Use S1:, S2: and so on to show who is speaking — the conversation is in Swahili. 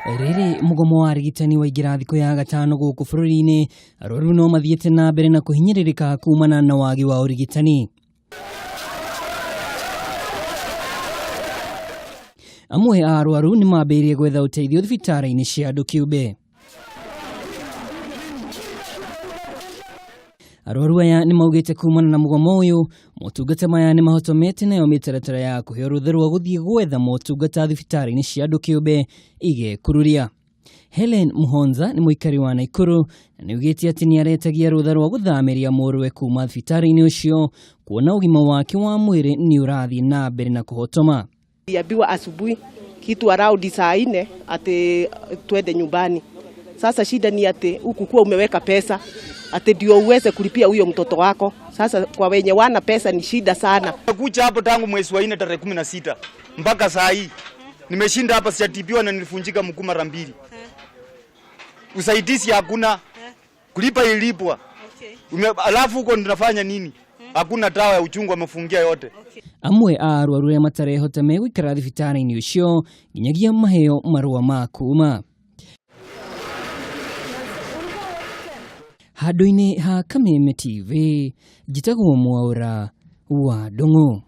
S1: Riri mugomo wa arigitani wa thikũ ya gatano gũkũ bũrũri-inĩ, arwaru no mathiĩte na mbere na kũhinyĩrĩrĩka kumana na wagi wa ũrigitani. Amwe a arwaru nĩ mambĩrĩirie gwetha ũteithio thibitarĩ-inĩ cia andũ kĩũmbe. Arwaru aya nĩ maugĩte kumana na mugomo ũyũ, motungata maya nĩ mahotomete nayo mĩtaratara ya kũheo rũtha rwa gũthiĩ gwetha motungata thibitarĩ-inĩ cia andũ kĩũmbe igekururia. Helen Muhonza nĩ mũikari wa Naikuru na nĩ ugĩte atĩ nĩ aretagia rũtha rwa gũthamĩria mũrũwe kuma thibitarĩ-inĩ ũcio, kuona ũgima wake wa mwĩrĩ nĩ ũrathiĩ na mbere na kũhotoma.
S2: Niliambiwa asubuhi kitu around saa 4 ati twende nyumbani. Sasa shida ni ati huku kwa umeweka pesa ati ndio uweze kulipia huyo mtoto wako. Sasa kwa wenye wana pesa ni shida sana.
S3: Kuja hapo tangu mwezi wa 4 tarehe 16 mpaka saa hii nimeshinda hapa, sijatibiwa na nilifunjika mguu mara 2. Usaidizi hakuna, kulipa ilipwa. Alafu huko tunafanya nini? Hakuna dawa ya uchungu, amefungia yote.
S1: Amwe a arwaru ya matarehota megũikara thibitarĩ-inĩ ũcio nginyagia maheo marũa ma kuuma. Handũ-inĩ ha Kameme TV, njĩtagwo Mwaũra wa Ndung'u.